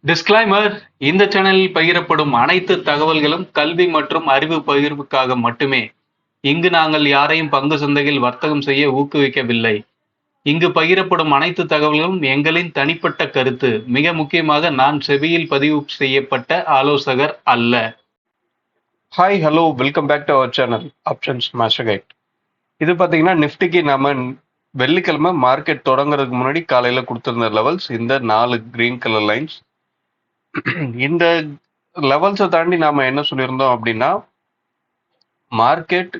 Disclaimer: இந்த சேனலில் பகிரப்படும் அனைத்து தகவல்களும் கல்வி மற்றும் அறிவு பகிர்வுக்காக மட்டுமே. இங்கு நாங்கள் யாரையும் பங்கு சந்தையில் வர்த்தகம் செய்ய ஊக்குவிக்கவில்லை. இங்கு பகிரப்படும் அனைத்து தகவல்களும் எங்களின் தனிப்பட்ட கருத்து. மிக முக்கியமாக, நான் செபியில் பதிவு செய்யப்பட்ட ஆலோசகர் அல்ல. Hi, hello, welcome back to our channel options master guide. இது பார்த்தீங்கன்னா நிஃப்டிக்கு நம்ம வெள்ளிக்கிழமை மார்க்கெட் தொடங்குறதுக்கு முன்னாடி காலையில் கொடுத்துருந்த லெவல்ஸ் இந்த 4 கிரீன் கலர் லைன்ஸ். இந்த லெவல்ஸை தாண்டி நாம என்ன சொல்லியிருந்தோம் அப்படின்னா, மார்க்கெட்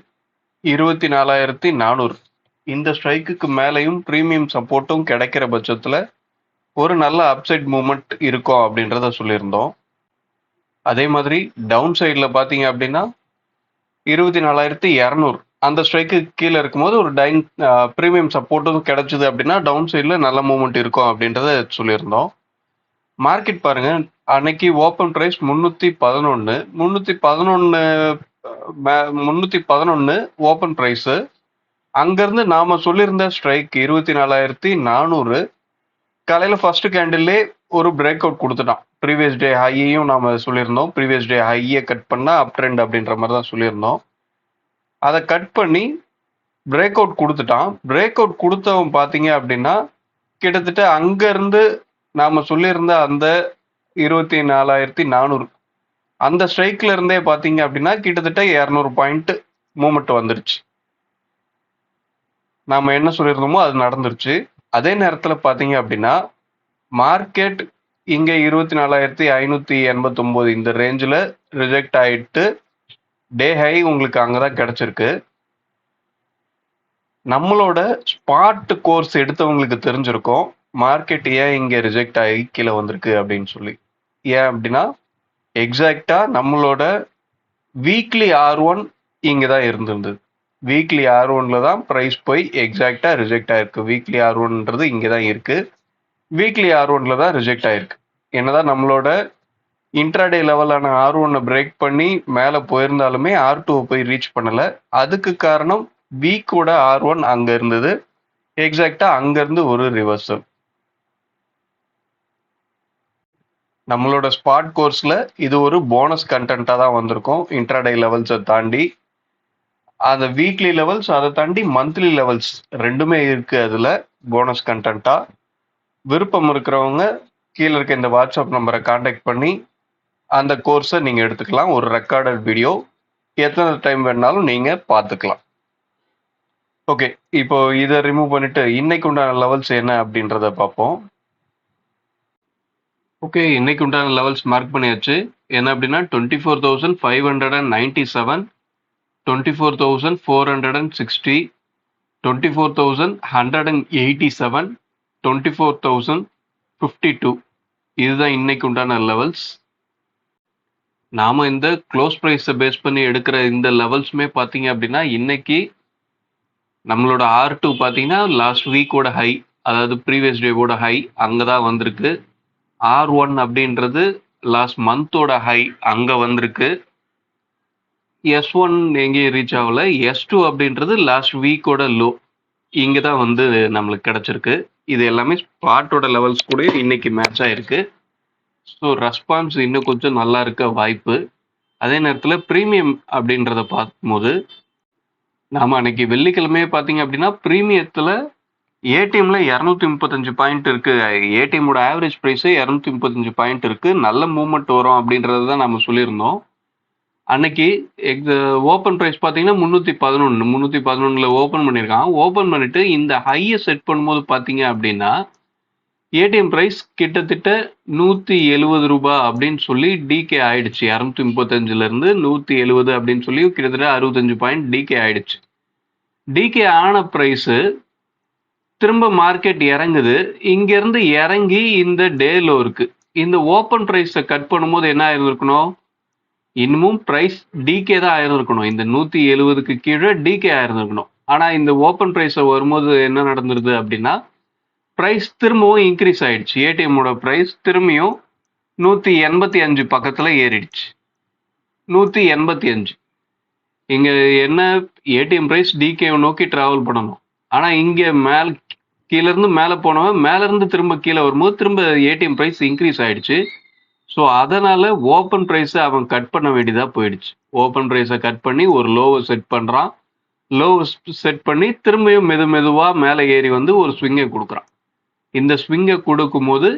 24,400 இந்த ஸ்ட்ரைக்குக்கு மேலேயும் ப்ரீமியம் சப்போர்ட்டும் கிடைக்கிற பட்சத்தில் ஒரு நல்ல அப்சைட் மூவ்மெண்ட் இருக்கும் அப்படின்றத சொல்லியிருந்தோம். அதே மாதிரி டவுன் சைடில் பார்த்தீங்க அப்படின்னா 24,200 அந்த ஸ்ட்ரைக்கு கீழே இருக்கும்போது ஒரு ப்ரீமியம் சப்போர்ட்டும் கிடைச்சது அப்படின்னா டவுன் சைடில் நல்ல மூவ்மெண்ட் இருக்கும் அப்படின்றத சொல்லியிருந்தோம். மார்க்கெட் பாருங்க, அன்னைக்கு ஓப்பன் பிரைஸ் 311 ஓப்பன் பிரைஸ். அங்கிருந்து நாம சொல்லியிருந்த ஸ்ட்ரைக் 24,400 காலையில ஃபர்ஸ்ட் கேண்டில்லே ஒரு பிரேக் அவுட் கொடுத்துட்டான். ப்ரீவியஸ் டே ஹையையும் நாம சொல்லியிருந்தோம். ப்ரீவியஸ் டே ஹையை கட் பண்ணா அப் ட்ரெண்ட் அப்படின்ற மாதிரி தான் சொல்லியிருந்தோம். அதை கட் பண்ணி பிரேக் அவுட் கொடுத்துட்டான். பிரேக் அவுட் கொடுத்தவன் பார்த்தீங்க அப்படின்னா கிட்டத்தட்ட அங்கிருந்து நாம சொல்லியிருந்த அந்த 24,400 அந்த ஸ்ட்ரைக்ல இருந்தே பாத்தீங்க அப்படின்னா கிட்டத்தட்ட 200 பாயிண்ட் மூவ்மெண்ட் வந்துருச்சு. நாம என்ன சொல்லியிருந்தோமோ அது நடந்துருச்சு. அதே நேரத்துல பாத்தீங்க அப்படின்னா மார்க்கெட் இங்க 24,589 இந்த ரேஞ்சில் ரிஜெக்ட் ஆயிட்டு டே ஹை உங்களுக்கு அங்கதான் கிடைச்சிருக்கு. நம்மளோட ஸ்பாட் கோர்ஸ் எடுத்தவங்களுக்கு தெரிஞ்சிருக்கும் மார்க்கெட் ஏன் இங்க ரிஜெக்ட் ஆகி கீழே வந்திருக்கு அப்படின்னு சொல்லி. ஏன் அப்படின்னா எக்ஸாக்டா நம்மளோட வீக்லி R1 இங்க தான் இருந்திருந்தது. வீக்லி R1ல தான் பிரைஸ் போய் எக்ஸாக்டா ரிஜெக்ட் ஆயிருக்கு. வீக்லி R1ன்றது இங்க தான் இருக்கு. வீக்லி R1ல தான் ரிஜெக்ட் ஆயிருக்கு. என்னதான் நம்மளோட இன்ட்ராடே லெவலான R1 பிரேக் பண்ணி மேல போயிருந்தாலுமே R2 போய் ரீச் பண்ணல. அதுக்கு காரணம் வீக்கோட R1 அங்க இருந்தது. எக்ஸாக்டா அங்க இருந்து ஒரு ரிவர்சல். நம்மளோட ஸ்பாட் கோர்ஸ்ல இது ஒரு போனஸ் கண்டென்ட்டா தான் வந்திருக்கும். இன்ட்ராடே லெவல்ஸை தாண்டி அந்த வீக்லி லெவல்ஸ், அதை தாண்டி மந்த்லி லெவல்ஸ் ரெண்டுமே இருக்கு அதுல போனஸ் கண்டென்ட்டா. விருப்பம் இருக்கிறவங்க கீழே இருக்க இந்த வாட்ஸ்அப் நம்பரை கான்டாக்ட் பண்ணி அந்த கோர்ஸை நீங்க எடுத்துக்கலாம். ஒரு ரெக்கார்டட் வீடியோ, எத்தனை டைம் வேணாலும் நீங்க பார்த்துக்கலாம். ஓகே, இப்போ இதை ரிமூவ் பண்ணிட்டு இன்னைக்கு உண்டான லெவல்ஸ் என்ன அப்படின்றத பார்ப்போம். ஓகே, இன்னைக்கு உண்டான லெவல்ஸ் மார்க் பண்ணியாச்சு. என்ன அப்படின்னா 24,597, 24,460, 24,187, 24,052 இதுதான் இன்னைக்கு உண்டான லெவல்ஸ். நாம இந்த க்ளோஸ் ப்ரைஸை பேஸ் பண்ணி எடுக்கிற இந்த லெவல்ஸுமே பார்த்தீங்க அப்படின்னா இன்னைக்கு நம்மளோட R2 பார்த்தீங்கன்னா லாஸ்ட் வீக்கோட ஹை, அதாவது ப்ரீவியஸ் டேவோட ஹை அங்கே தான் வந்திருக்கு. R1 அப்படின்றது லாஸ்ட் மந்தோட ஹை அங்க வந்திருக்கு. S1 எங்கேயும் ரீச் ஆகல. S2 அப்படின்றது லாஸ்ட் வீக்கோட லோ இங்க தான் வந்து நம்மளுக்கு கிடைச்சிருக்கு. இது எல்லாமே ஸ்பாட்டோட லெவல்ஸ் கூட இன்னைக்கு மேட்ச் ஆயிருக்கு. ஸோ ரெஸ்பான்ஸ் இன்னும் கொஞ்சம் நல்லா இருக்க வாய்ப்பு. அதே நேரத்தில் ப்ரீமியம் அப்படின்றத பார்க்கும்போது நாம அன்னைக்கு வெள்ளிக்கிழமையே பார்த்தீங்க அப்படின்னா ப்ரீமியத்தில் ஏடிஎம்ல 235 பாயிண்ட் இருக்கு. ஏடிஎம்மோட ஆவரேஜ் ப்ரைஸே 235 பாயிண்ட் இருக்கு. நல்ல மூவ்மெண்ட் வரும் அப்படின்றது தான் நம்ம சொல்லியிருந்தோம். அன்னைக்கு ஓப்பன் ப்ரைஸ் பார்த்தீங்கன்னா 311 ஓப்பன் பண்ணியிருக்கான். ஓப்பன் பண்ணிட்டு இந்த ஹையை செட் பண்ணும்போது பார்த்தீங்க அப்படின்னா ஏடிஎம் ப்ரைஸ் கிட்டத்தட்ட 170 ரூபாய் அப்படின்னு சொல்லி டிகே ஆயிடுச்சு. 235ல இருந்து 170 அப்படின்னு சொல்லி கிட்டத்தட்ட 65 பாயிண்ட் டிகே ஆயிடுச்சு. டிகே ஆன ப்ரைஸ் திரும்ப மார்க்கெட் இறங்குது. இங்க இருந்து இறங்கி இந்த டே லோ இருக்கு. இந்த ஓப்பன் பிரைஸை கட் பண்ணும்போது என்ன ஆயிருந்திருக்கணும், இன்னமும் பிரைஸ் டிகே தான் ஆயிருந்திருக்கணும். இந்த 170க்கு கீழே டிகே ஆயிருந்திருக்கணும். ஆனா இந்த ஓப்பன் பிரைஸை வரும்போது என்ன நடந்துருது அப்படின்னா பிரைஸ் திரும்பவும் இன்க்ரீஸ் ஆயிடுச்சு. ஏடிஎம்மோட பிரைஸ் திரும்பியும் 185 பக்கத்துல ஏறிடுச்சு. 185 இங்க என்ன, ஏடிஎம் பிரைஸ் டிகே நோக்கி டிராவல் பண்ணணும். ஆனா இங்க கீழ இருந்து மேல போனவன் மேல இருந்து திரும்ப கீழே வரும்போது திரும்ப ஏடிஎம் பிரைஸ் இன்க்ரீஸ் ஆயிடுச்சு. ஸோ அதனால ஓப்பன் ப்ரைஸை அவன் கட் பண்ண வேண்டியதாக போயிடுச்சு. ஓப்பன் ப்ரைஸை கட் பண்ணி ஒரு லோவை செட் பண்ணுறான். லோவை செட் பண்ணி திரும்பியும் மெதுவாக மேலே ஏறி வந்து ஒரு ஸ்விங்கை கொடுக்குறான். இந்த ஸ்விங்கை கொடுக்கும்போது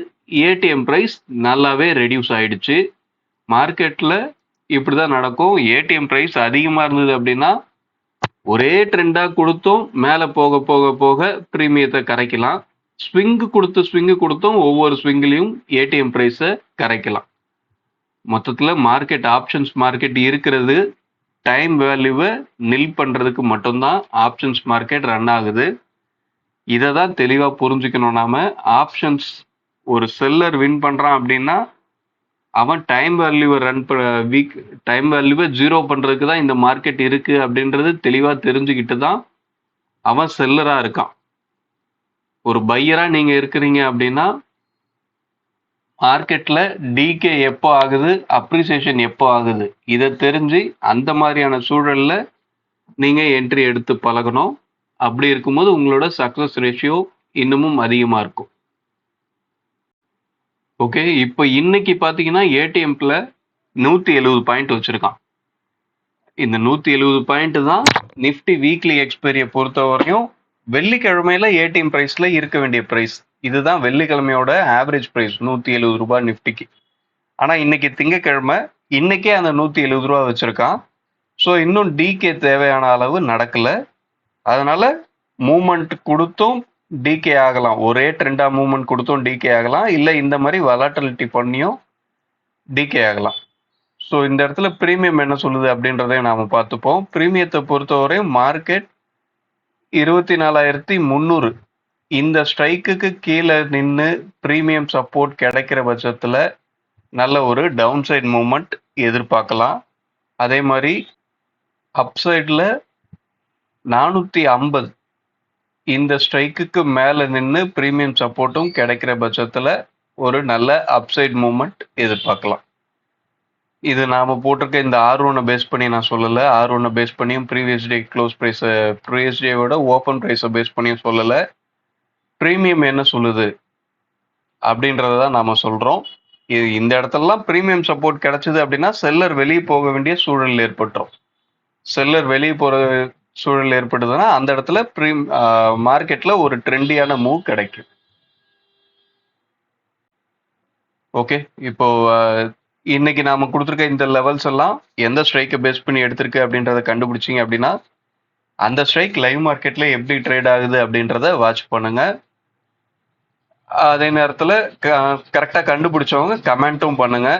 ஏடிஎம் ப்ரைஸ் நல்லாவே ரெடியூஸ் ஆயிடுச்சு. மார்க்கெட்டில் இப்படி தான் நடக்கும். ஏடிஎம் ப்ரைஸ் அதிகமாக இருந்தது அப்படின்னா ஒரே ட்ரெண்டாக கொடுத்தும் மேலே போக போக போக ப்ரீமியத்தை கரைக்கலாம். ஸ்விங்கு கொடுத்தும் ஒவ்வொரு ஸ்விங்லையும் ஏடிஎம் ப்ரைஸை கரைக்கலாம். மொத்தத்தில் மார்க்கெட் ஆப்ஷன்ஸ் மார்க்கெட் இருக்கிறது டைம் வேல்யூவை நில் பண்ணுறதுக்கு மட்டும்தான் ஆப்ஷன்ஸ் மார்க்கெட் ரன் ஆகுது. இதை தான் தெளிவாக புரிஞ்சுக்கணும். நாம ஆப்ஷன்ஸ் ஒரு செல்லர் வின் பண்ணுறான் அப்படின்னா அவன் டைம் வேல்யூவை ஜீரோ பண்ணுறதுக்கு தான் இந்த மார்க்கெட் இருக்கு அப்படின்றது தெளிவாக தெரிஞ்சுக்கிட்டு தான் அவன் செல்லராக இருக்கான். ஒரு பையராக நீங்கள் இருக்கிறீங்க அப்படின்னா மார்க்கெட்டில் டிகே எப்போ ஆகுது, அப்ரிசியேஷன் எப்போ ஆகுது, இதை தெரிஞ்சு அந்த மாதிரியான சூழலில் நீங்கள் என்ட்ரி எடுத்து பழகணும். அப்படி இருக்கும்போது உங்களோட சக்ஸஸ் ரேஷியோ இன்னமும் அதிகமாக இருக்கும். ஓகே, இப்போ இன்னைக்கு பார்த்தீங்கன்னா ஏடிஎம்ல 170 பாயிண்ட் வச்சிருக்கான். இந்த 170 பாயிண்ட் தான் நிஃப்டி வீக்லி எக்ஸ்பைரியை பொறுத்த வரையும் வெள்ளிக்கிழமையில ஏடிஎம் பிரைஸ்ல இருக்க வேண்டிய பிரைஸ். இதுதான் வெள்ளிக்கிழமையோட ஆவரேஜ் பிரைஸ் 170 ரூபாய் நிஃப்டிக்கு. ஆனா இன்னைக்கு திங்கக்கிழமை, இன்னைக்கே அந்த 170 ரூபா வச்சிருக்கான். ஸோ இன்னும் டிகே தேவையான அளவு நடக்கல. அதனால மூமெண்ட் கொடுத்தும் டிகே ஆகலாம். ஒரே ட்ரெண்டா மூவ்மெண்ட் கொடுத்தும் டிகே ஆகலாம், இல்லை இந்த மாதிரி வலாட்டிலிட்டி பண்ணியும் டிகே ஆகலாம். ஸோ இந்த இடத்துல ப்ரீமியம் என்ன சொல்லுது அப்படின்றதையும் நாம பார்த்துப்போம். ப்ரீமியத்தை பொறுத்தவரை மார்க்கெட் 24,300 இந்த ஸ்ட்ரைக்குக்கு கீழே நின்று ப்ரீமியம் சப்போர்ட் கிடைக்கிற பட்சத்துல நல்ல ஒரு டவுன் சைட் மூவ்மெண்ட் எதிர்பார்க்கலாம். அதே மாதிரி அப்சைட்ல 450 இந்த ஸ்ட்ரைக்குக்கு மேல நின்று ப்ரீமியம் சப்போர்ட்டும் கிடைக்கிற பட்சத்துல ஒரு நல்ல அப்சைட் மூவ்மெண்ட் எதிர்பார்க்கலாம். இது நாம போட்டிருக்க இந்த R1 பேஸ் பண்ணி நான் சொல்லல. R1 பேஸ் பண்ணியும் previous day close price, previous டேவோட ஓப்பன் ப்ரைஸை பேஸ் பண்ணியும் சொல்லல. ப்ரீமியம் என்ன சொல்லுது அப்படின்றதான் நாம சொல்றோம். இது இந்த இடத்துலலாம் ப்ரீமியம் சப்போர்ட் கிடைச்சது அப்படின்னா செல்லர் வெளியே போக வேண்டிய சூழல் ஏற்பட்டுரும். செல்லர் வெளியே போற சூழல் ஏற்படுதுன்னா அந்த இடத்துல மார்க்கெட்ல ஒரு ட்ரெண்டியான மூவ் கிடைக்கும். ஓகே, இப்போ இன்னைக்கு நாம கொடுத்துருக்க இந்த லெவல்ஸ் எல்லாம் எந்த ஸ்ட்ரைக்கை பேஸ் பண்ணி எடுத்திருக்கு அப்படின்றத கண்டுபிடிச்சிங்க அப்படின்னா அந்த ஸ்ட்ரைக் லைவ் மார்க்கெட்ல எப்படி ட்ரேட் ஆகுது அப்படின்றத வாட்ச் பண்ணுங்க. அதே நேரத்தில் கரெக்டாக கண்டுபிடிச்சவங்க கமெண்ட்டும் பண்ணுங்க.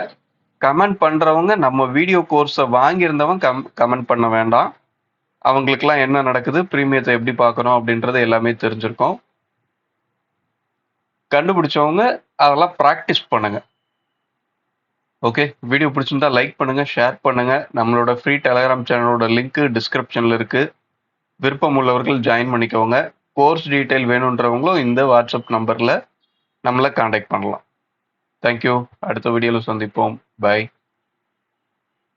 கமெண்ட் பண்றவங்க நம்ம வீடியோ கோர்ஸை வாங்கியிருந்தவங்க கமெண்ட் பண்ண வேண்டாம். அவங்களுக்குலாம் என்ன நடக்குது, ப்ரீமியத்தை எப்படி பார்க்கணும் அப்படின்றது எல்லாமே தெரிஞ்சிருக்கும். கண்டுபிடிச்சவங்க அதெல்லாம் ப்ராக்டிஸ் பண்ணுங்க. ஓகே, வீடியோ பிடிச்சிருந்தா லைக் பண்ணுங்க, ஷேர் பண்ணுங்க. நம்மளோட ஃப்ரீ டெலகிராம் சேனலோட லிங்க் டிஸ்கிரிப்ஷன்ல இருக்கு. விருப்பம் உள்ளவர்கள் ஜாயின் பண்ணிக்கோங்க. கோர்ஸ் டீட்டெயில் வேணுன்றவங்களும் இந்த வாட்ஸ்அப் நம்பர்ல நம்மளை காண்டாக்ட் பண்ணலாம். தேங்க்யூ. அடுத்த வீடியோவில் சந்திப்போம். பை.